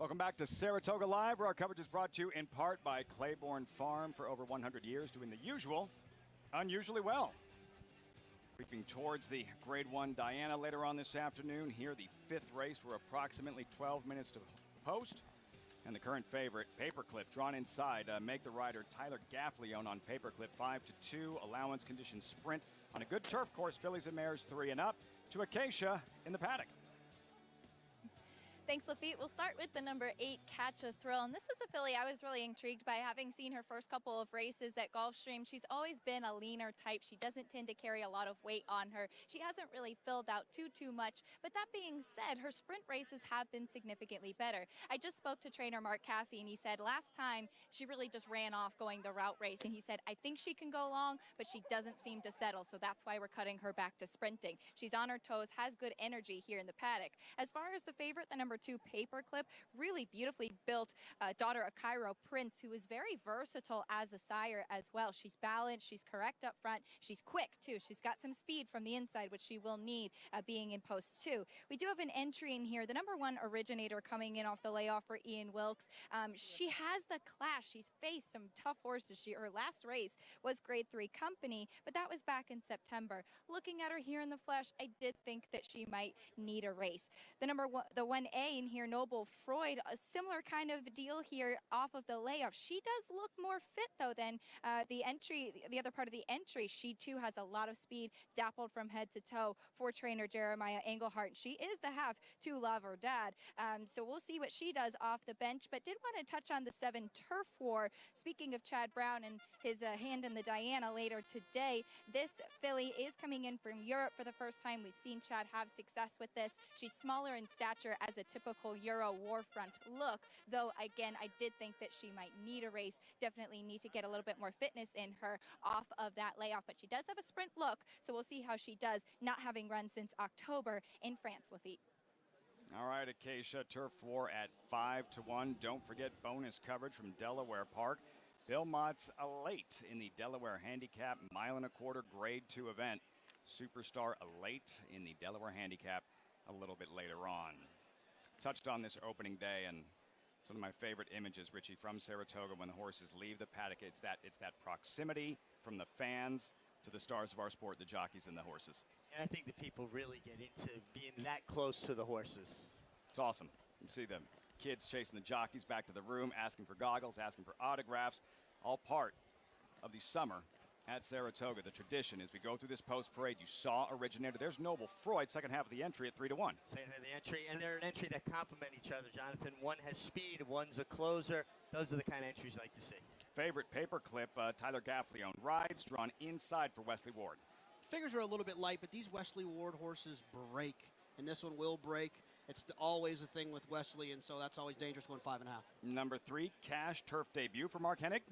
Welcome back to Saratoga Live, where our coverage is brought to you in part by Claiborne Farm, for over 100 years, doing the usual, unusually well. Creeping towards the Grade 1 Diana later on this afternoon. Here, the fifth race. We're approximately 12 minutes to post. And the current favorite, Paperclip, drawn inside. Make the rider Tyler Gaffleone on Paperclip, 5-2. Allowance condition sprint on a good turf course. Fillies and mares 3 and up to Acacia in the paddock. Thanks, Lafitte. We'll start with the number 8, Catch a Thrill. And this was a filly I was really intrigued by, having seen her first couple of races at Gulfstream. She's always been a leaner type. She doesn't tend to carry a lot of weight on her. She hasn't really filled out too much. But that being said, her sprint races have been significantly better. I just spoke to trainer Mark Cassie, and he said last time she really just ran off going the route race. And he said, I think she can go long, but she doesn't seem to settle. So that's why we're cutting her back to sprinting. She's on her toes, has good energy here in the paddock. As far as the favorite, the number 2, Paperclip, really beautifully built daughter of Cairo Prince, who is very versatile as a sire as well. She's balanced, she's correct up front, she's quick too. She's got some speed from the inside, which she will need being in post 2. We do have an entry in here, the number 1 Originator, coming in off the layoff for Ian Wilkes. She has the class. She's faced some tough horses. Her last race was Grade 3 Company, but that was back in September. Looking at her here in the flesh, I did think that she might need a race. The number 1, the 1A in here, Noble Freud, a similar kind of deal here off of the layoff. She does look more fit though than the other part of the entry. She too has a lot of speed, dappled from head to toe for trainer Jeremiah Englehart. She is the half to love her dad. So we'll see what she does off the bench, but did want to touch on the 7 Turf War. Speaking of Chad Brown and his hand in the Diana later today, this filly is coming in from Europe for the first time. We've seen Chad have success with this. She's smaller in stature as a typical Euro Warfront look, though again I did think that she might need a race, definitely need to get a little bit more fitness in her off of that layoff, but she does have a sprint look, so we'll see how she does, not having run since October in France. Lafitte. All right, Acacia, Turf War at 5-1. Don't forget bonus coverage from Delaware Park. Bill Mott's Elate in the Delaware Handicap mile and a quarter Grade 2 event. Superstar Elate in the Delaware Handicap a little bit later on. Touched on this opening day, and it's one of my favorite images, Richie, from Saratoga when the horses leave the paddock. It's that proximity from the fans to the stars of our sport, the jockeys and the horses. And I think the people really get into being that close to the horses. It's awesome. You see the kids chasing the jockeys back to the room, asking for goggles, asking for autographs, all part of the summer at Saratoga. The tradition as we go through this post parade, you saw Originator. There's Noble Freud, second half of the entry at 3-1. Second half of the entry, and they're an entry that complement each other, Jonathan. One has speed, one's a closer. Those are the kind of entries you like to see. Favorite Paperclip, Tyler Gaffleone rides, drawn inside for Wesley Ward. Figures are a little bit light, but these Wesley Ward horses break, and this one will break. It's always a thing with Wesley, and so that's always dangerous going 5.5. Number 3, Cash, turf debut for Mark Hennig.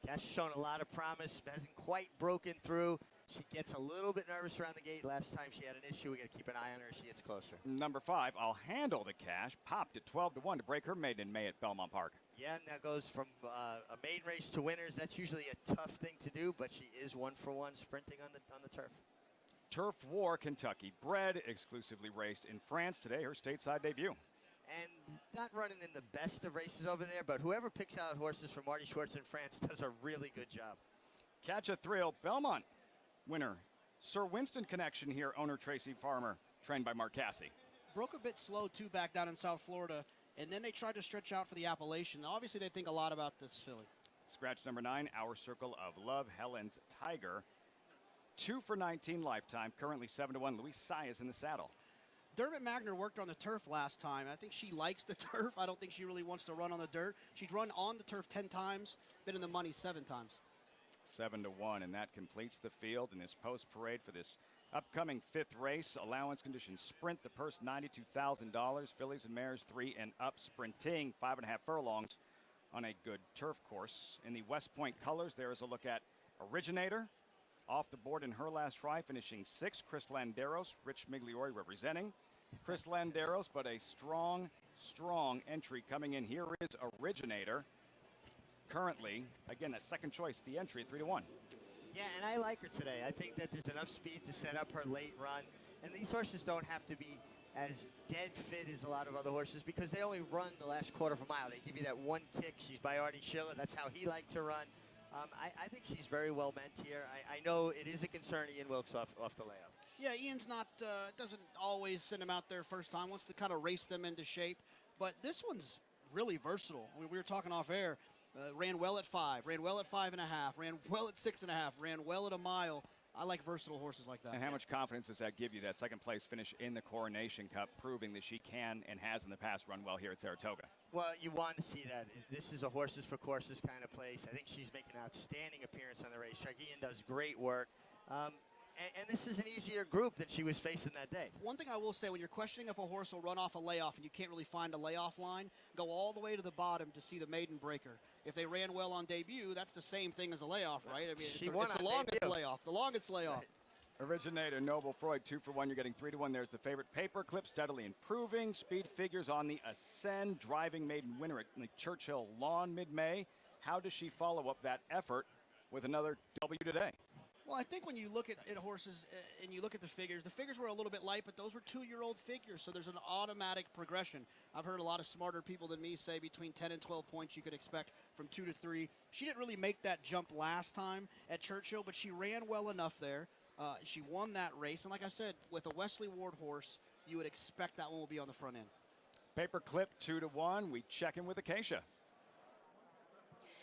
Cash has shown a lot of promise, hasn't quite broken through. She gets a little bit nervous around the gate. Last time she had an issue. We got to keep an eye on her as she gets closer. Number 5, I'll Handle the Cash, popped at 12-1 to break her maiden in May at Belmont Park. Yeah, and that goes from a maiden race to winners. That's usually a tough thing to do, but she is 1-for-1 sprinting on the turf. Turf War, Kentucky bred, exclusively raced in France today, her stateside debut. And not running in the best of races over there, but whoever picks out horses for Marty Schwartz in France does a really good job. Catch a Thrill, Belmont winner. Sir Winston connection here, owner Tracy Farmer, trained by Mark Cassie. Broke a bit slow, too, back down in South Florida, and then they tried to stretch out for the Appalachian. Obviously, they think a lot about this filly. Scratch number 9, Our Circle of Love, Helen's Tiger. 2 for 19 lifetime, currently 7-1. Luis Saez in the saddle. Dermot Magner worked on the turf last time. I think she likes the turf. I don't think she really wants to run on the dirt. She's run on the turf 10 times, been in the money 7 times. 7-1, and that completes the field in this post parade for this upcoming 5th race. Allowance condition sprint, the purse $92,000. Fillies and mares 3 and up, sprinting 5.5 furlongs on a good turf course. In the West Point colors, there is a look at Originator. Off the board in her last try, finishing 6th. Chris Landeros, Rich Migliori representing. Chris Landeros, but a strong entry coming in. Here is Originator. Currently, again, that second choice, the entry at 3-1. Yeah, and I like her today. I think that there's enough speed to set up her late run. And these horses don't have to be as dead fit as a lot of other horses because they only run the last quarter of a mile. They give you that one kick. She's by Artie Schiller. That's how he liked to run. I think she's very well meant here. I know it is a concern, Ian Wilkes, off the layoff. Yeah, Ian's not doesn't always send them out there first time. Wants to kind of race them into shape. But this one's really versatile. We were talking off air. Ran well at 5, ran well at 5.5, ran well at 6.5, ran well at a mile. I like versatile horses like that. And how much confidence does that give you, that second place finish in the Coronation Cup, proving that she can and has in the past run well here at Saratoga? Well, you want to see that. This is a horses for courses kind of place. I think she's making an outstanding appearance on the racetrack. Ian does great work. And this is an easier group than she was facing that day. One thing I will say, when you're questioning if a horse will run off a layoff and you can't really find a layoff line, go all the way to the bottom to see the maiden breaker. If they ran well on debut, that's the same thing as a layoff, right? I mean, it's the longest layoff. The longest layoff. Right. Originator, Noble, Freud, 2 for 1. You're getting 3 to 1. There's the favorite. Paperclip steadily improving. Speed figures on the ascend. Driving maiden winner at the Churchill Lawn mid-May. How does she follow up that effort with another W today? Well, I think when you look at horses and you look at the figures were a little bit light, but those were 2-year-old figures, so there's an automatic progression. I've heard a lot of smarter people than me say between 10 and 12 points you could expect from 2 to 3. She didn't really make that jump last time at Churchill, but she ran well enough there. She won that race, and like I said, with a Wesley Ward horse, you would expect that one will be on the front end. Paperclip, 2 to 1. We check in with Acacia.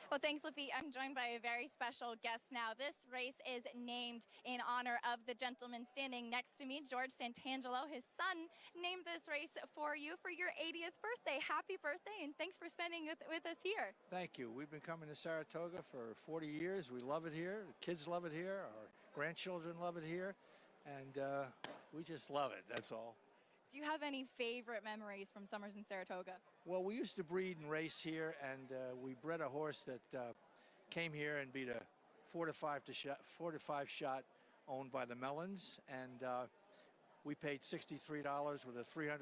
Well, thanks, Lafitte. I'm joined by a very special guest now. This race is named in honor of the gentleman standing next to me, George Santangelo. His son named this race for you for your 80th birthday. Happy birthday, and thanks for spending it with us here. Thank you. We've been coming to Saratoga for 40 years. We love it here. The kids love it here. Our grandchildren love it here. And we just love it, that's all. Do you have any favorite memories from summers in Saratoga? Well, we used to breed and race here, and we bred a horse that came here and beat a 4 to 5 shot owned by the Mellons, and we paid $63 with a $303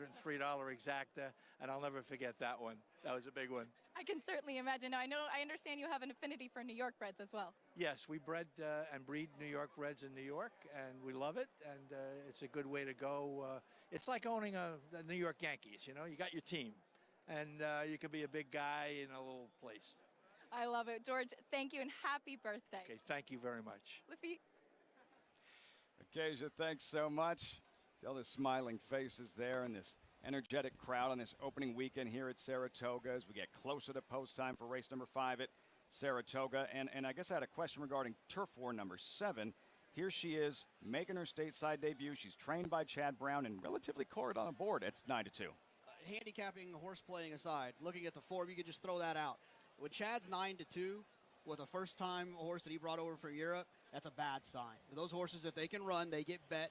exacta, and I'll never forget that one. That was a big one. I can certainly imagine. Now, I understand you have an affinity for New York breds as well. Yes, we bred and breed New York breds in New York, and we love it, and it's a good way to go. It's like owning the New York Yankees, you know? You got your team, and you can be a big guy in a little place. I love it. George, thank you, and happy birthday. Okay, thank you very much. Lafitte. Acacia, thanks so much. See all the smiling faces there and this energetic crowd on this opening weekend here at Saratoga as we get closer to post time for race number 5 at Saratoga. And I guess I had a question regarding Turf War number 7. Here she is making her stateside debut. She's trained by Chad Brown and relatively colored on the board. It's 9 to 2. Handicapping, horse playing aside, looking at the form, you could just throw that out. When Chad's 9 to 2 with a first-time horse that he brought over from Europe, that's a bad sign. Those horses, if they can run, they get bet.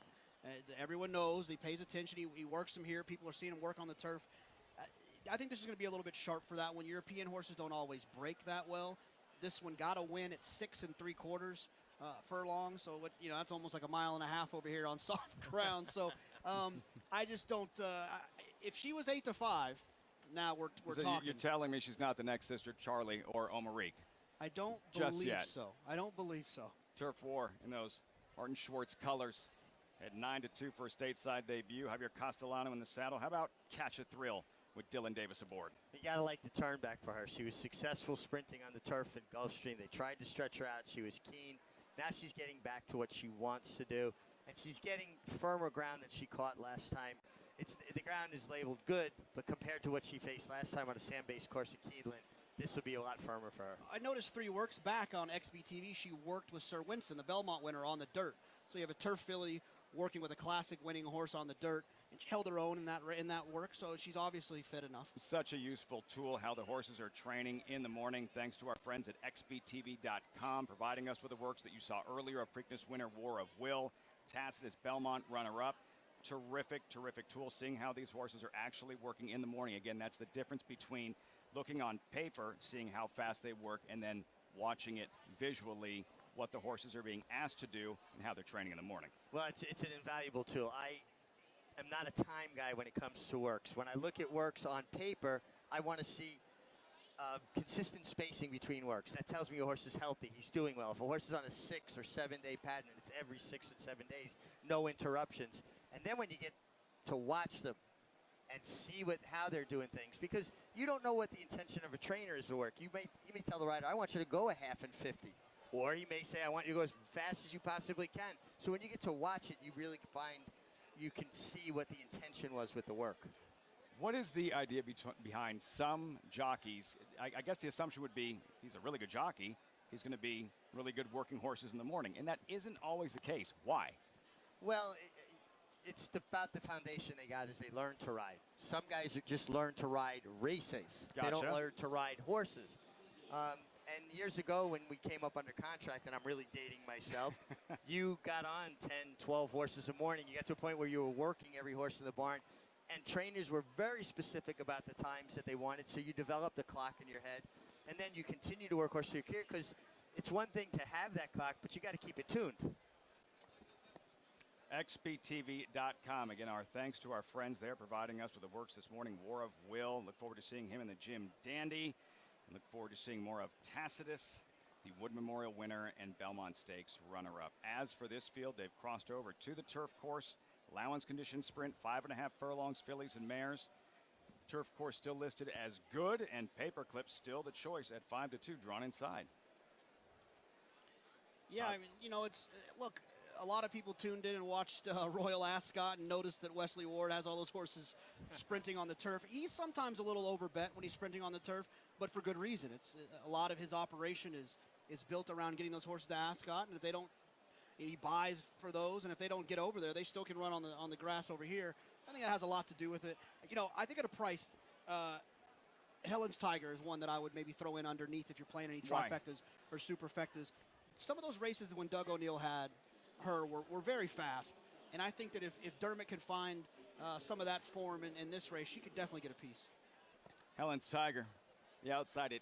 Everyone knows. He pays attention. He works them here. People are seeing him work on the turf. I think this is going to be a little bit sharp for that one. European horses don't always break that well. This one got a win at 6 3/4 furlongs. So that's almost like a mile and a half over here on soft ground. So I just don't. If she was 8 to 5, now we're talking. You're telling me she's not the next sister Charlie or Omarique? I don't Just believe yet. so. I don't believe so. Turf War in those Martin Schwartz colors at 9 to 2 for a stateside debut. Javier Castellano in the saddle. How about Catch a Thrill with Dylan Davis aboard? You got to like the turn back for her. She was successful sprinting on the turf in Gulfstream. They tried to stretch her out. She was keen. Now she's getting back to what she wants to do, and she's getting firmer ground than she caught last time. The ground is labeled good, but compared to what she faced last time on a sand-based course at Keedland, this will be a lot firmer for her. I noticed 3 works back on XBTV. She worked with Sir Winston, the Belmont winner, on the dirt. So you have a turf filly working with a classic winning horse on the dirt, and she held her own in that work, so she's obviously fit enough. Such a useful tool, how the horses are training in the morning, thanks to our friends at xbtv.com, providing us with the works that you saw earlier of Preakness winner War of Will, Tacitus Belmont runner-up. Terrific, terrific tool, seeing how these horses are actually working in the morning. Again, that's the difference between looking on paper, seeing how fast they work, and then watching it visually, what the horses are being asked to do and how they're training in the morning. Well, it's an invaluable tool. I am not a time guy when it comes to works. When I look at works on paper, I want to see consistent spacing between works. That tells me a horse is healthy. He's doing well. If a horse is on a 6 or 7 day pattern, it's every 6 or 7 days, no interruptions. And then when you get to watch them and see how they're doing things, because you don't know what the intention of a trainer is to work. You may tell the rider, I want you to go a half and 50. Or you may say, I want you to go as fast as you possibly can. So when you get to watch it, you really you can see what the intention was with the work. What is the idea behind some jockeys? I guess the assumption would be he's a really good jockey. He's going to be really good working horses in the morning. And that isn't always the case. Why? Well, it's about the foundation they got as they learn to ride. Some guys just learn to ride races. Gotcha. They don't learn to ride horses. And years ago when we came up under contract, and I'm really dating myself, you got on 10, 12 horses a morning. You got to a point where you were working every horse in the barn, and trainers were very specific about the times that they wanted, so you developed a clock in your head, and then you continue to work horse through your career, because it's one thing to have that clock, but you got to keep it tuned. XBTV.com. Again, our thanks to our friends there providing us with the works this morning. War of Will. Look forward to seeing him in the Jim Dandy. And look forward to seeing more of Tacitus, the Wood Memorial winner and Belmont Stakes runner-up. As for this field, they've crossed over to the turf course. Allowance condition sprint, 5.5 furlongs, fillies and mares. Turf course still listed as good, and Paperclip still the choice at 5-2, drawn inside. Yeah, I mean, it's look. A lot of people tuned in and watched Royal Ascot and noticed that Wesley Ward has all those horses sprinting on the turf. He's sometimes a little overbet when he's sprinting on the turf, but for good reason. It's a lot of his operation is built around getting those horses to Ascot, and if they don't, he buys for those, and if they don't get over there, they still can run on the grass over here. I think that has a lot to do with it. I think at a price, Helen's Tiger is one that I would maybe throw in underneath if you're playing any trifectas or superfectas. Some of those races when Doug O'Neill had her were very fast, and I think that if Dermot can find some of that form in this race, she could definitely get a piece. Helen's Tiger, the outside at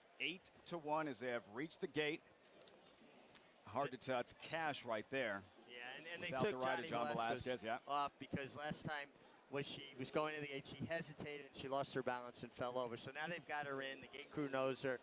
8-1 as they have reached the gate. Hard to tell. It's cash right there. Yeah, and they Without took the rider, John Velasquez, off because last time she was going to the gate, she hesitated and she lost her balance and fell over. So now they've got her in. The gate crew knows her.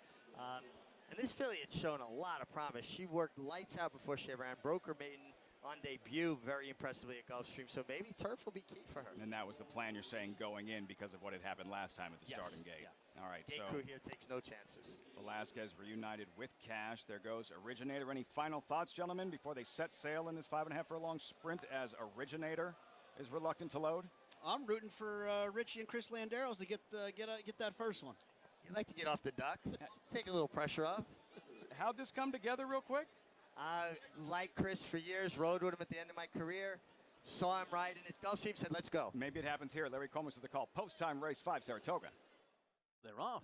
And this filly had shown a lot of promise. She worked lights out before she ran, broke her maiden on debut very impressively at Gulfstream, so maybe turf will be key for her. And that was the plan, you're saying, going in because of what had happened last time at the starting gate. Yeah. All right, Gate crew here takes no chances. Velasquez reunited with Cash. There goes Originator. Any final thoughts, gentlemen, before they set sail in this 5.5 furlong sprint as Originator is reluctant to load? I'm rooting for Richie and Chris Landeros to get that first one. You'd like to get off the duck, take a little pressure off. How'd this come together real quick? Like Chris for years, rode with him at the end of my career, saw him riding at Gulfstream, said, let's go. Maybe it happens here. Larry Coleman with the call. Post-time race 5, Saratoga. They're off.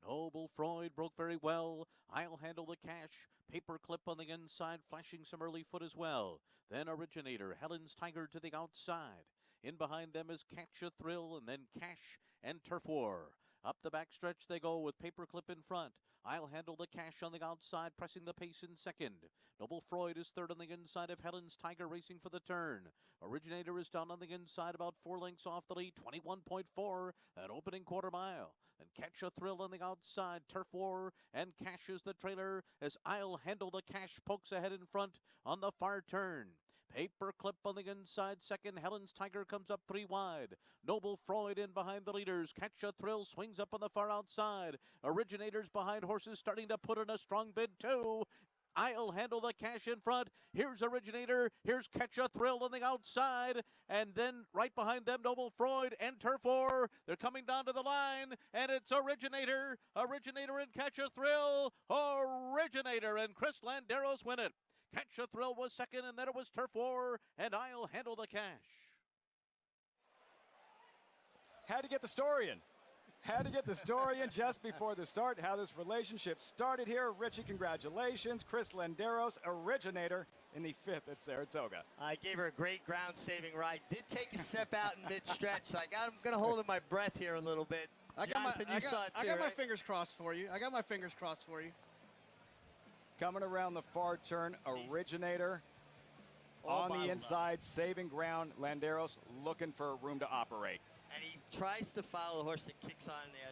Noble Freud broke very well. I'll handle the cash. Paperclip on the inside, flashing some early foot as well. Then Originator, Helen's Tiger to the outside. In behind them is Catch a Thrill, and then Cash and Turf War. Up the backstretch they go with Paperclip in front. I'll handle the cash on the outside, pressing the pace in second. Noble Freud is third on the inside of Helen's Tiger, racing for the turn. Originator is down on the inside, about 4 lengths off the lead, 21.4 at opening quarter mile. And Catch a Thrill on the outside, Turf War, and Cash is the trailer as I'll handle the cash pokes ahead in front on the far turn. Paperclip on the inside, second. Helen's Tiger comes up 3 wide. Noble Freud in behind the leaders. Catch a Thrill swings up on the far outside. Originators behind horses starting to put in a strong bid too. I'll handle the cash in front. Here's Originator. Here's Catch a Thrill on the outside. And then right behind them, Noble Freud and Turf War. They're coming down to the line. And it's Originator. Originator and Catch a Thrill. Originator and Chris Landeros win it. Catch a Thrill was second, and then it was Turf War, and I'll handle the cash. Had to get the story in. Had to get the story in just before the start, how this relationship started here. Richie, congratulations. Chris Landeros, Originator in the 5th at Saratoga. I gave her a great ground-saving ride. Did take a step out in mid-stretch, so I'm going to hold in my breath here a little bit. I got my fingers crossed for you. Coming around the far turn, Originator on the inside, saving ground. Landeros looking for room to operate. And he tries to follow the horse that kicks on there.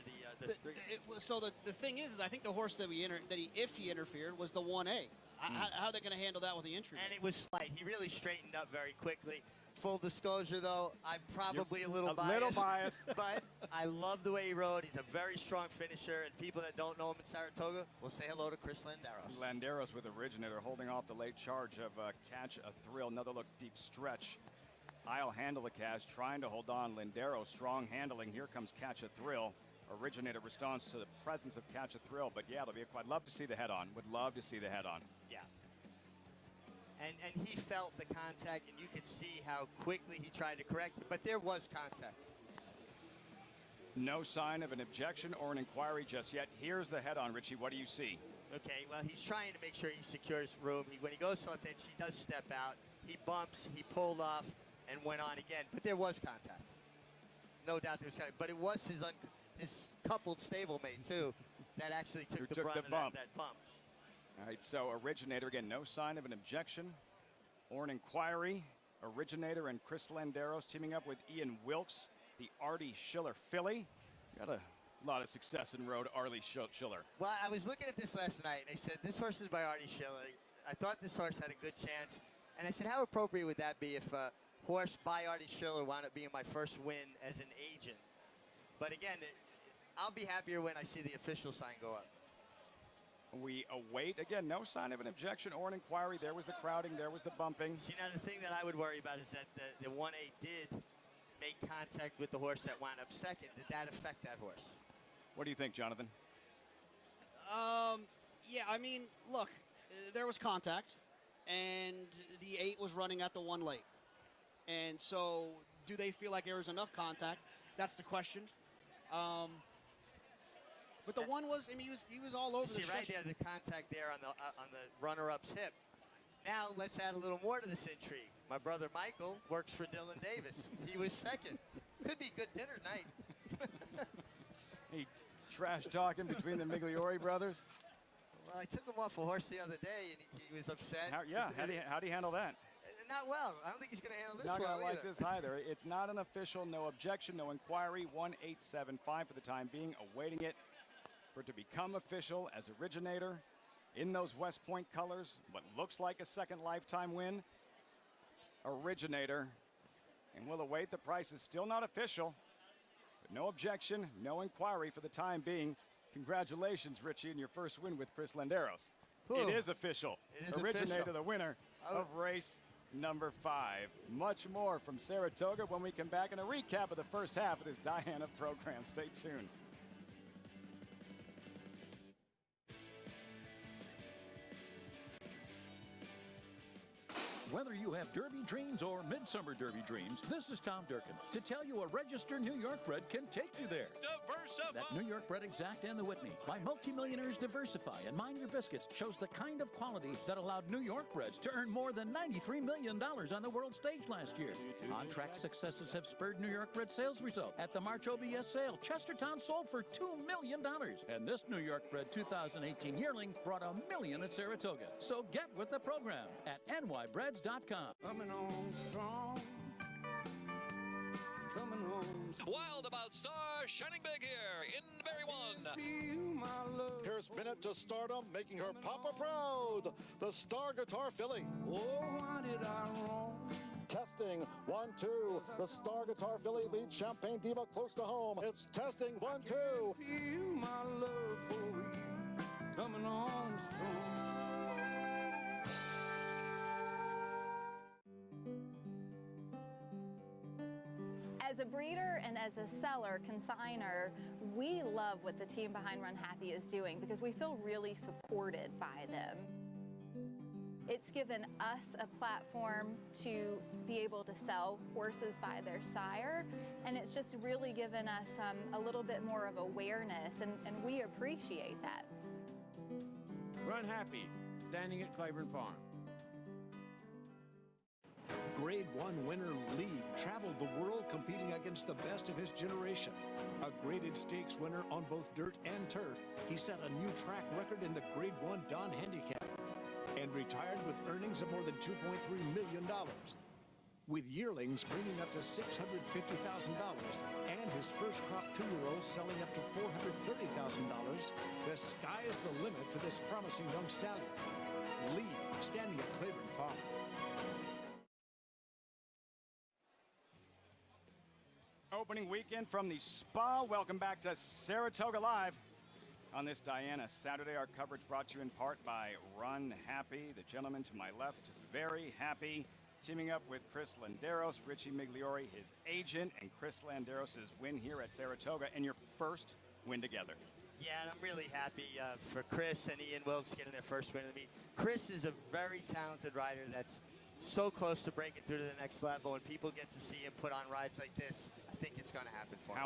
So the thing is I think the horse that if he interfered was the 1A. How are they going to handle that with the entry? And it was slight. He really straightened up very quickly. Full disclosure, though, I'm probably a little biased. But I love the way he rode. He's a very strong finisher, and people that don't know him in Saratoga will say hello to Chris Landeros. Landeros with Originator holding off the late charge of Catch a Thrill. Another look, deep stretch. I'll handle the cash, trying to hold on. Landeros, strong handling. Here comes Catch a Thrill. Originator responds to the presence of Catch a Thrill. But yeah, I'd love to see the head-on. Would love to see the head-on. Yeah. And he felt the contact, and you could see how quickly he tried to correct it. But there was contact. No sign of an objection or an inquiry just yet. Here's the head-on, Richie. What do you see? Okay, well, he's trying to make sure he secures room. When he goes to left edge, he does step out. He bumps, he pulled off, and went on again. But there was contact. No doubt there was contact. But it was his coupled stablemate, too, that actually took the brunt of that bump. All right, so Originator, again, no sign of an objection or an inquiry. Originator and Chris Landeros teaming up with Ian Wilkes, the Artie Schiller filly. Got a lot of success in road, Artie Schiller. Well, I was looking at this last night, and they said, this horse is by Artie Schiller. I thought this horse had a good chance. And I said, how appropriate would that be if a horse by Artie Schiller wound up being my first win as an agent? But again, I'll be happier when I see the official sign go up. We await, again, no sign of an objection or an inquiry. There was the crowding, there was the bumping. See, now the thing that I would worry about is that the 1A did make contact with the horse that wound up second. Did that affect that horse? What do you think, Jonathan? Yeah, I mean, look, there was contact, and the 8 was running at the 1 late. And so, do they feel like there was enough contact? That's the question. But the 1 was, I mean, he was all over the stretch. Right there, the contact there on the runner-up's hip. Now let's add a little more to this intrigue. My brother Michael works for Dylan Davis. He was second. Could be good dinner night. He trash talking between the Migliori brothers. Well, I took him off a horse the other day, and he was upset. How do you handle that? Not well. I don't think he's going to handle this well either. Not like this either. It's not an official, no objection, no inquiry. 1875 for the time being, awaiting it for it to become official as Originator in those West Point colors. What looks like a second lifetime win. Originator, and we'll await. The price is still not official, but no objection, no inquiry for the time being. Congratulations, Richie, in your first win with Chris Landeros. Ooh. It is official. It is Originator, official. The winner of race number 5. Much more from Saratoga when we come back in a recap of the first half of this Diana program. Stay tuned. Whether you have Derby dreams or Midsummer Derby dreams, this is Tom Durkin to tell you a registered New York bred can take you there. Diversify. That New York bred Exact and the Whitney by multimillionaires Diversify and Mind Your Biscuits shows the kind of quality that allowed New York breds to earn more than $93 million on the world stage last year. On-track successes have spurred New York bred sales result. At the March OBS sale, Chestertown sold for $2 million. And this New York bred 2018 yearling brought $1 million at Saratoga. So get with the program at nybreds.com. Coming on strong. Coming on. Wild About Star shining big here in Berry 1. Feel my love. Here's Bennett to stardom, making her Papa proud. The Star Guitar filly. Oh, why did I wrong? Testing 1, 2. The Star Guitar filly leads Champagne Diva close to home. It's testing 1, 2. Feel my love for you. Coming on strong. As a breeder and as a seller, consigner, we love what the team behind Run Happy is doing because we feel really supported by them. It's given us a platform to be able to sell horses by their sire, and it's just really given us a little bit more of awareness, and we appreciate that. Run Happy, standing at Claiborne Farm. Grade 1 winner Lee traveled the world competing against the best of his generation. A graded stakes winner on both dirt and turf, he set a new track record in the Grade 1 Don Handicap and retired with earnings of more than $2.3 million. with yearlings bringing up to $650,000 and his first crop 2-year-old selling up to $430,000, the sky is the limit for this promising young stallion. Lee, standing at Claiborne Farm. Opening weekend from the Spa. Welcome back to Saratoga Live. On this Diana Saturday, our coverage brought to you in part by Run Happy. The gentleman to my left, very happy, teaming up with Chris Landeros, Richie Migliori, his agent, and Chris Landeros' win here at Saratoga, and your first win together. Yeah, and I'm really happy for Chris and Ian Wilkes getting their first win of the meet. Chris is a very talented rider that's so close to breaking through to the next level, and people get to see him put on rides like this. I think it's going to happen for him.